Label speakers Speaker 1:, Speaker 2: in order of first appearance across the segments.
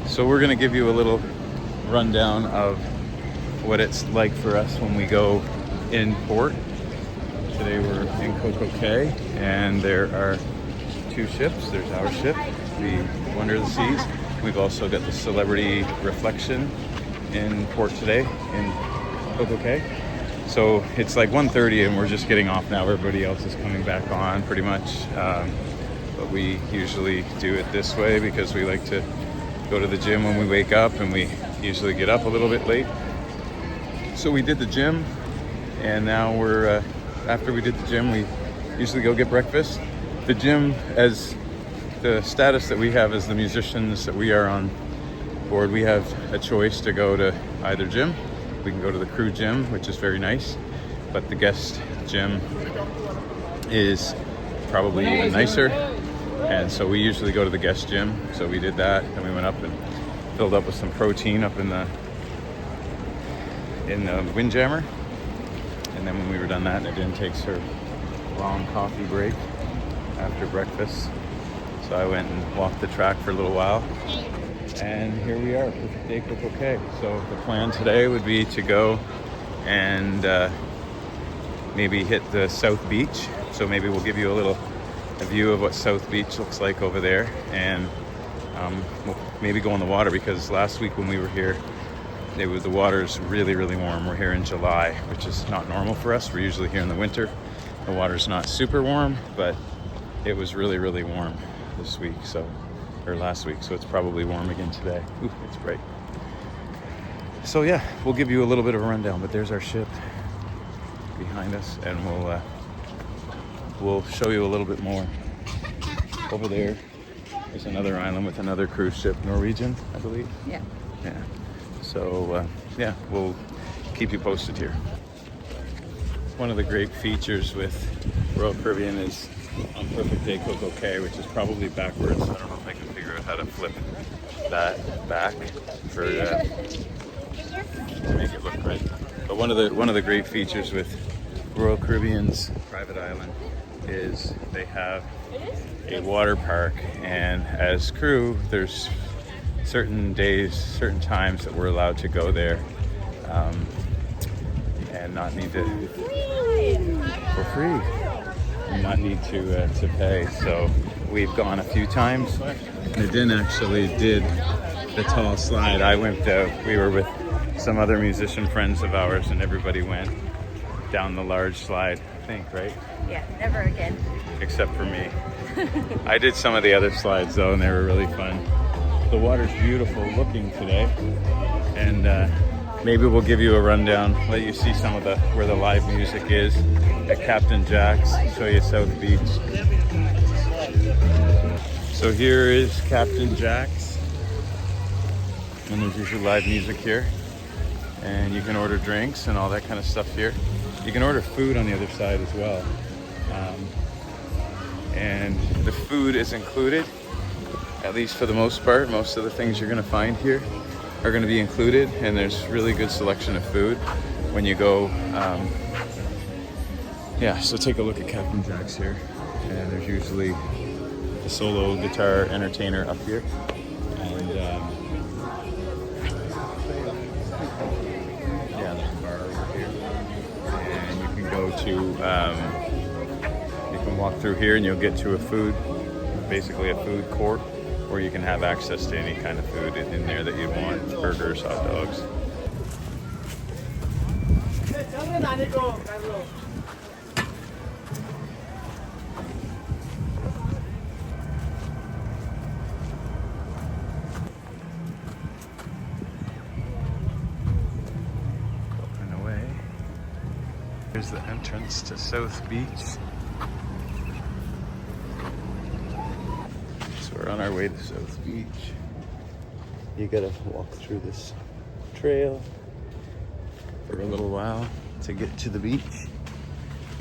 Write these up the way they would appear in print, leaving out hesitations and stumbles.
Speaker 1: So we're gonna give you a little rundown of what it's like for us when we go in port. Today we're in CocoCay, and there are two ships. There's our ship, the Wonder of the Seas. We've also got the Celebrity Reflection in port today in CocoCay. So it's like 1:30 and we're just getting off now. Everybody else is coming back on pretty much. But we usually do it this way because we like to go to the gym when we wake up, and we usually get up a little bit late. So we did the gym, and now we're, after we did the gym, we usually go get breakfast. The gym, as the status that we have as the musicians that we are on board, we have a choice to go to either gym. We can go to the crew gym, which is very nice, but the guest gym is probably even nicer. And so we usually go to the guest gym. So we did that, and we went up and filled up with some protein up in the windjammer. And then when we were done that, Nadine takes her long coffee break after breakfast. So I went and walked the track for a little while. And here we are, perfect day CocoCay. So the plan today would be to go and maybe hit the South Beach. So maybe we'll give you a view of what South Beach looks like over there, and we'll maybe go in the water, because last week when we were here, the water's really, really warm. We're here in July, which is not normal for us. We're usually here in the winter. The water's not super warm, but it was really, really warm this week, or last week, so it's probably warm again today. Ooh, it's bright. So yeah, we'll give you a little bit of a rundown, but there's our ship behind us, and we'll show you a little bit more. Over there is another island with another cruise ship, Norwegian, I believe.
Speaker 2: Yeah.
Speaker 1: Yeah. So yeah, we'll keep you posted here. One of the great features with Royal Caribbean is on perfect day CocoCay, which is probably backwards. I don't know if I can figure out how to flip that back to make it look right. But one of the great features with Royal Caribbean's private island is they have a water park, and as crew, there's certain days, certain times that we're allowed to go there and not need to, for free, and not need to pay. So we've gone a few times. Nadine actually did the tall slide. We were with some other musician friends of ours, and everybody went down the large slide, I think, right?
Speaker 2: Yeah, never again.
Speaker 1: Except for me. I did some of the other slides though, and they were really fun. The water's beautiful looking today, and maybe we'll give you a rundown, let you see some of where the live music is at Captain Jack's, show you South Beach. So here is Captain Jack's, and there's usually live music here, and you can order drinks and all that kind of stuff here. You can order food on the other side as well. And the food is included, at least for the most part. Most of the things you're gonna find here are gonna be included, and there's really good selection of food when you go. Yeah, so take a look at Captain Jack's here, and there's usually a solo guitar entertainer up here. And yeah, there's a bar over here, and you can go to you can walk through here and you'll get to basically a food court, where you can have access to any kind of food in there that you want, burgers, hot dogs. Going away. Here's the entrance to South Beach. We're on our way to South Beach. You gotta walk through this trail for a little while to get to the beach,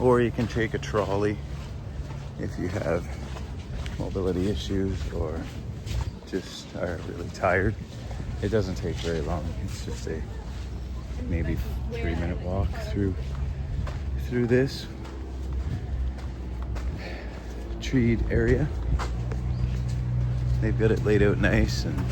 Speaker 1: or you can take a trolley if you have mobility issues or just are really tired. It doesn't take very long. It's just a maybe 3-minute walk through this treed area. They've got it laid out nice, and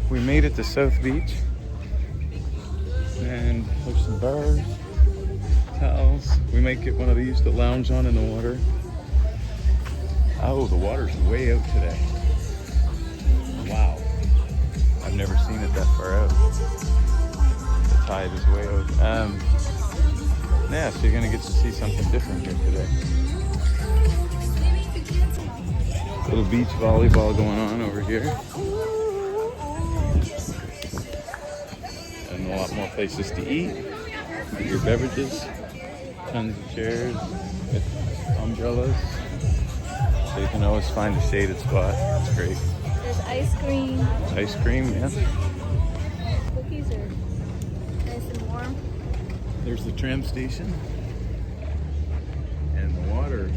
Speaker 1: we made it to South Beach. And there's some bars, towels. We might get one of these to lounge on in the water. Oh, the water's way out today. Wow. I've never seen it that far out. The tide is way out. Yeah, so you're gonna get to see something different here today. Little beach volleyball going on over here. And a lot more places to eat. Get your beverages. Tons of chairs with umbrellas. So you can always find a shaded spot. It's great.
Speaker 2: There's ice cream.
Speaker 1: Ice cream, yeah.
Speaker 2: Cookies are nice and warm.
Speaker 1: There's the tram station. And the water,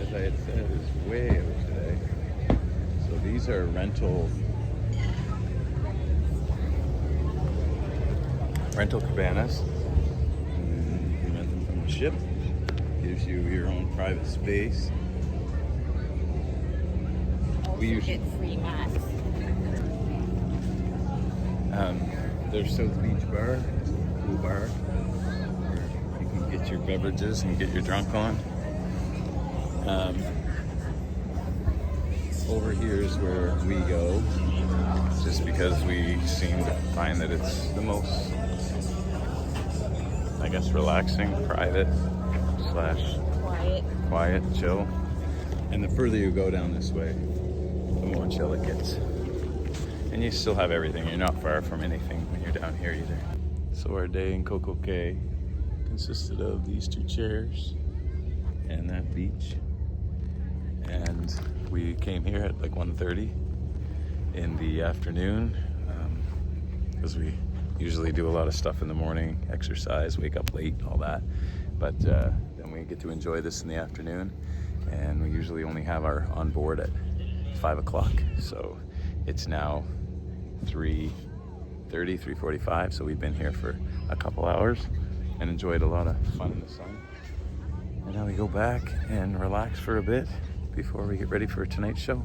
Speaker 1: as I had said, is way out today. So these are rental cabanas. And you rent them from the ship. Gives you your own private space. We usually
Speaker 2: get free mats.
Speaker 1: There's South Beach Bar, pool bar, where you can get your beverages and get your drunk on. Over here is where we go, just because we seem to find that it's the most, I guess, relaxing, private / quiet, chill. And the further you go down this way, the more chill it gets. And you still have everything. You're not far from anything when you're down here either. So our day in CocoCay consisted of these 2 chairs and that beach. And we came here at like 1:30 in the afternoon, because we usually do a lot of stuff in the morning, exercise, wake up late, all that. But then we get to enjoy this in the afternoon. And we usually only have our on board at 5 o'clock. So it's now 3:30, 3:45. So we've been here for a couple hours and enjoyed a lot of fun in the sun. And now we go back and relax for a bit before we get ready for tonight's show.